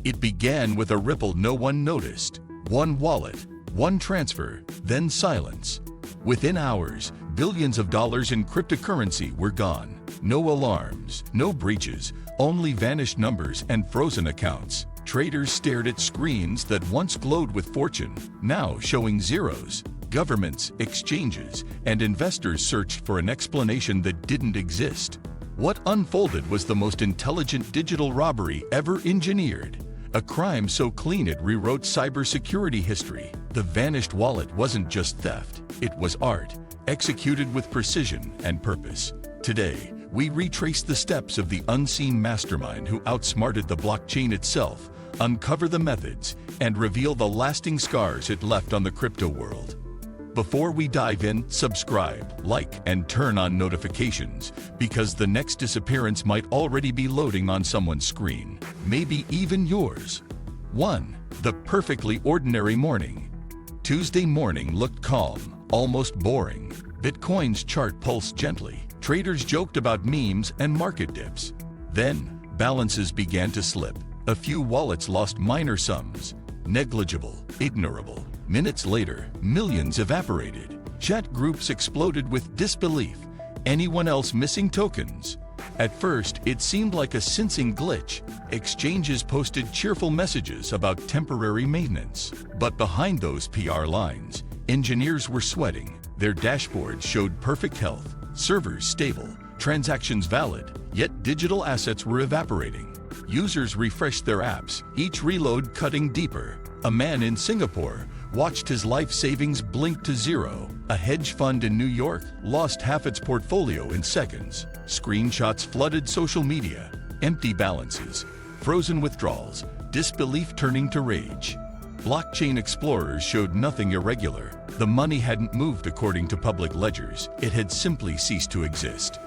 It began with a ripple no one noticed. One wallet, one transfer, then silence. Within hours, billions of dollars in cryptocurrency were gone. No alarms, no breaches, only vanished numbers and frozen accounts. Traders stared at screens that once glowed with fortune, now showing zeros. Governments, exchanges, and investors searched for an explanation that didn't exist. What unfolded was the most intelligent digital robbery ever engineered. A crime so clean it rewrote cybersecurity history. The vanished wallet wasn't just theft, it was art, executed with precision and purpose. Today, we retrace the steps of the unseen mastermind who outsmarted the blockchain itself, uncover the methods, and reveal the lasting scars it left on the crypto world. Before we dive in, subscribe, like, and turn on notifications, because the next disappearance might already be loading on someone's screen, maybe even yours. 1. The perfectly ordinary morning. Tuesday morning looked calm, almost boring. Bitcoin's chart pulsed gently. Traders joked about memes and market dips. Then, balances began to slip. A few wallets lost minor sums. Negligible, ignorable. Minutes later, millions evaporated. Chat groups exploded with disbelief. Anyone else missing tokens? At first, it seemed like a sensing glitch. Exchanges posted cheerful messages about temporary maintenance. But behind those PR lines, engineers were sweating. Their dashboards showed perfect health, servers stable, transactions valid, yet digital assets were evaporating. Users refreshed their apps, each reload cutting deeper. A man in Singapore watched his life savings blink to zero. A hedge fund in New York lost half its portfolio in seconds. Screenshots flooded social media. Empty balances, frozen withdrawals, disbelief turning to rage. Blockchain explorers showed nothing irregular. The money hadn't moved according to public ledgers. It had simply ceased to exist.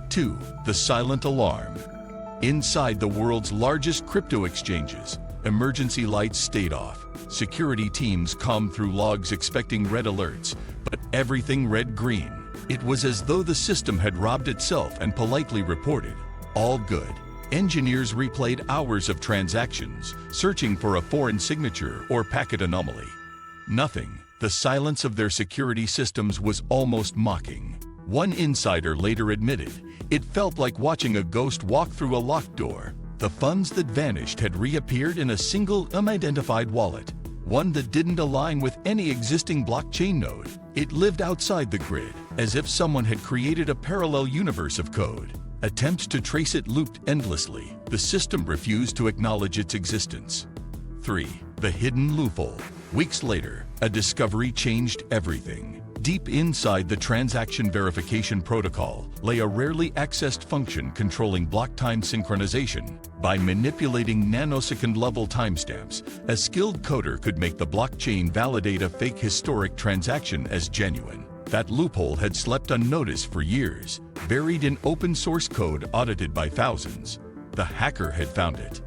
2. The silent alarm. Inside the world's largest crypto exchanges, emergency lights stayed off. Security teams combed through logs expecting red alerts, but everything read green. It was as though the system had robbed itself and politely reported, "All good." Engineers replayed hours of transactions, searching for a foreign signature or packet anomaly. Nothing. The silence of their security systems was almost mocking. One insider later admitted, it felt like watching a ghost walk through a locked door. The funds that vanished had reappeared in a single unidentified wallet, one that didn't align with any existing blockchain node. It lived outside the grid, as if someone had created a parallel universe of code. Attempts to trace it looped endlessly. The system refused to acknowledge its existence. 3. The hidden loophole. Weeks later, a discovery changed everything. Deep inside the transaction verification protocol lay a rarely accessed function controlling block time synchronization. By manipulating nanosecond-level timestamps, a skilled coder could make the blockchain validate a fake historic transaction as genuine. That loophole had slept unnoticed for years, buried in open-source code audited by thousands. The hacker had found it.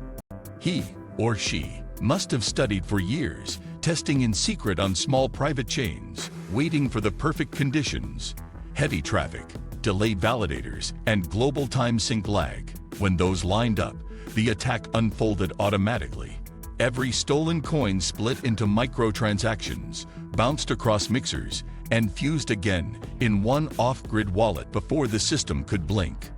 He, or she, must have studied for years, testing in secret on small private chains, waiting for the perfect conditions: heavy traffic, delayed validators, and global time sync lag. When those lined up, the attack unfolded automatically. Every stolen coin split into microtransactions, bounced across mixers, and fused again in one off-grid wallet before the system could blink.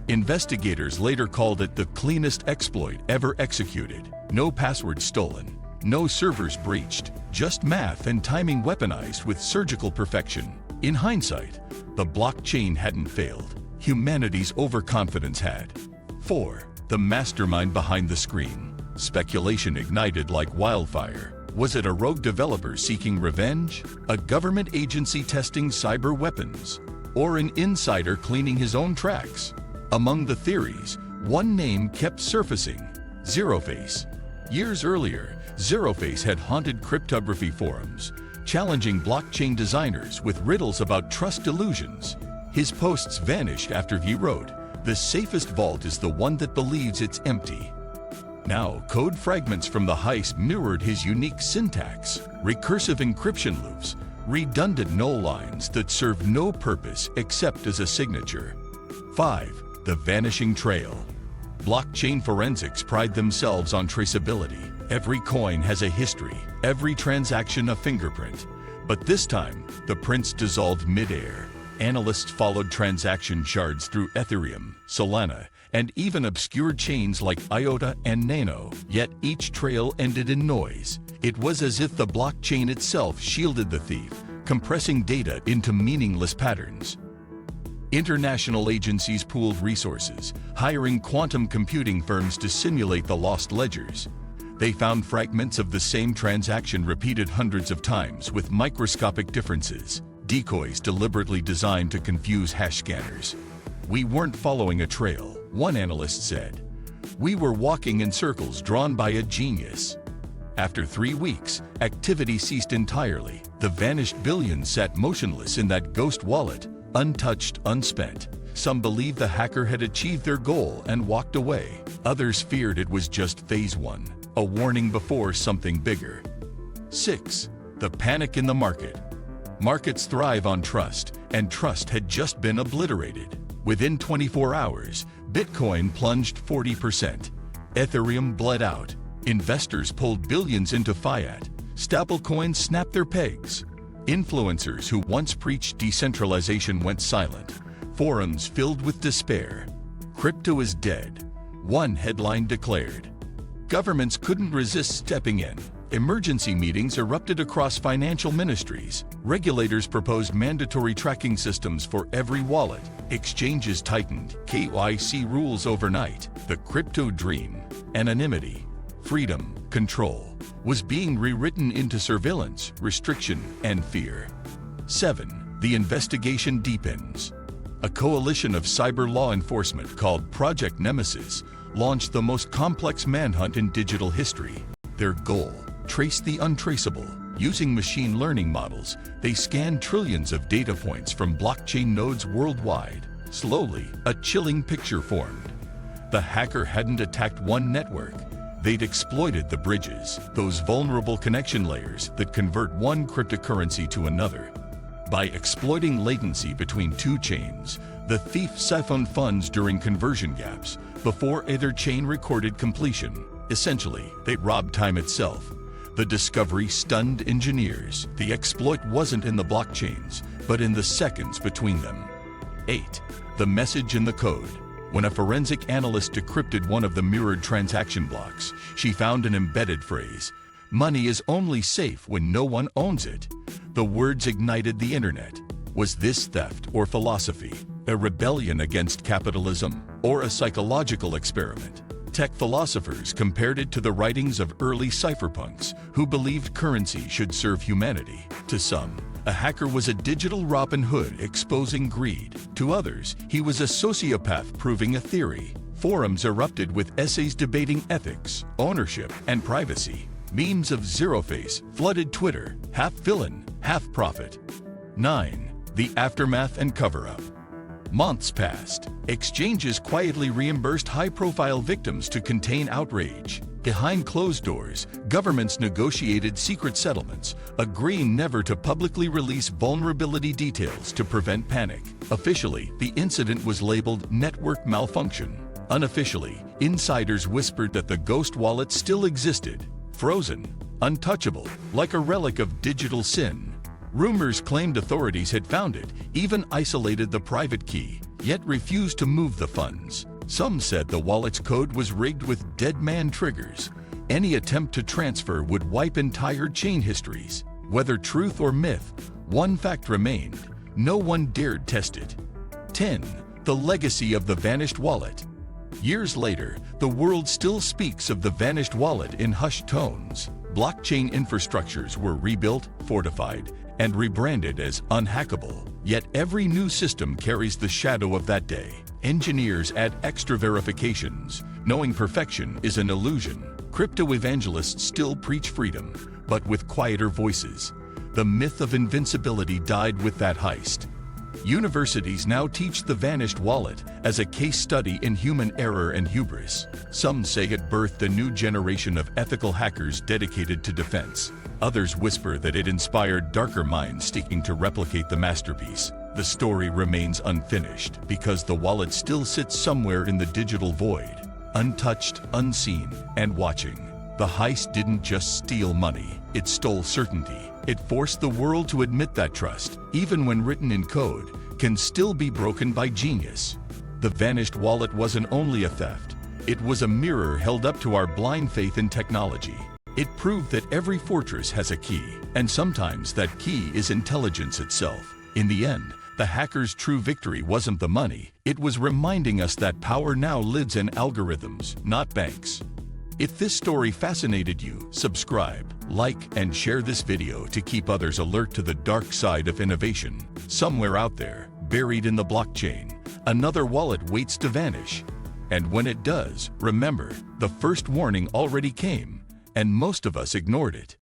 Investigators later called it the cleanest exploit ever executed. No passwords stolen, no servers breached, just math and timing weaponized with surgical perfection. In hindsight, the blockchain hadn't failed. Humanity's overconfidence had. 4. The mastermind behind the screen. Speculation ignited like wildfire. Was it a rogue developer seeking revenge? A government agency testing cyber weapons? Or an insider cleaning his own tracks? Among the theories, one name kept surfacing: Zeroface. Years earlier, Zeroface had haunted cryptography forums, challenging blockchain designers with riddles about trust delusions. His posts vanished after he wrote, "The safest vault is the one that believes it's empty." Now, code fragments from the heist mirrored his unique syntax: recursive encryption loops, redundant null lines that served no purpose except as a signature. 5. The vanishing trail. Blockchain forensics pride themselves on traceability. Every coin has a history, every transaction a fingerprint. But this time, the prints dissolved mid-air. Analysts followed transaction shards through Ethereum, Solana, and even obscure chains like IOTA and Nano. Yet each trail ended in noise. It was as if the blockchain itself shielded the thief, compressing data into meaningless patterns. International agencies pooled resources, hiring quantum computing firms to simulate the lost ledgers. They found fragments of the same transaction repeated hundreds of times with microscopic differences, decoys deliberately designed to confuse hash scanners. "We weren't following a trail," one analyst said. "We were walking in circles drawn by a genius." After 3 weeks, activity ceased entirely. The vanished billions sat motionless in that ghost wallet, untouched, unspent. Some believed the hacker had achieved their goal and walked away. Others feared it was just phase 1, a warning before something bigger. 6. The panic in the market. Markets thrive on trust, and trust had just been obliterated. Within 24 hours, Bitcoin plunged 40%. Ethereum bled out. Investors pulled billions into fiat. Stablecoins snapped their pegs. Influencers who once preached decentralization went silent. Forums filled with despair. Crypto is dead, one headline declared. Governments couldn't resist stepping in. Emergency meetings erupted across financial ministries. Regulators proposed mandatory tracking systems for every wallet. Exchanges tightened KYC rules overnight. The crypto dream, anonymity, freedom, control, was being rewritten into surveillance, restriction, and fear. 7. The investigation deepens. A coalition of cyber law enforcement called Project Nemesis launched the most complex manhunt in digital history. Their goal: trace the untraceable. Using machine learning models, they scanned trillions of data points from blockchain nodes worldwide. Slowly, a chilling picture formed. The hacker hadn't attacked one network. They'd exploited the bridges, those vulnerable connection layers that convert one cryptocurrency to another. By exploiting latency between two chains, the thief siphoned funds during conversion gaps before either chain recorded completion. Essentially, they robbed time itself. The discovery stunned engineers. The exploit wasn't in the blockchains, but in the seconds between them. 8. The message in the code. When a forensic analyst decrypted one of the mirrored transaction blocks, she found an embedded phrase: "Money is only safe when no one owns it." The words ignited the internet. Was this theft or philosophy? A rebellion against capitalism? Or a psychological experiment? Tech philosophers compared it to the writings of early cypherpunks who believed currency should serve humanity. To some, a hacker was a digital Robin Hood exposing greed. To others, he was a sociopath proving a theory. Forums erupted with essays debating ethics, ownership, and privacy. Memes of Zeroface flooded Twitter, half villain, half prophet. 9. The aftermath and cover-up. Months passed. Exchanges quietly reimbursed high-profile victims to contain outrage. Behind closed doors, governments negotiated secret settlements, agreeing never to publicly release vulnerability details to prevent panic. Officially, the incident was labeled network malfunction. Unofficially, insiders whispered that the ghost wallet still existed, frozen, untouchable, like a relic of digital sin. Rumors claimed authorities had found it, even isolated the private key, yet refused to move the funds. Some said the wallet's code was rigged with dead man triggers. Any attempt to transfer would wipe entire chain histories. Whether truth or myth, one fact remained: no one dared test it. 10. The legacy of the vanished wallet. Years later, the world still speaks of the vanished wallet in hushed tones. Blockchain infrastructures were rebuilt, fortified, and rebranded as unhackable. Yet every new system carries the shadow of that day. Engineers add extra verifications, knowing perfection is an illusion. Crypto evangelists still preach freedom, but with quieter voices. The myth of invincibility died with that heist. Universities now teach the vanished wallet as a case study in human error and hubris. Some say it birthed a new generation of ethical hackers dedicated to defense. Others whisper that it inspired darker minds seeking to replicate the masterpiece. The story remains unfinished because the wallet still sits somewhere in the digital void. untouched, unseen, and watching. The heist didn't just steal money, it stole certainty. It forced the world to admit that trust, even when written in code, can still be broken by genius. The vanished wallet wasn't only a theft, it was a mirror held up to our blind faith in technology. It proved that every fortress has a key, and sometimes that key is intelligence itself. In the end, the hackers' true victory wasn't the money, it was reminding us that power now lives in algorithms, not banks. If this story fascinated you, subscribe, like, and share this video to keep others alert to the dark side of innovation. Somewhere out there, buried in the blockchain, another wallet waits to vanish. And when it does, remember, the first warning already came, and most of us ignored it.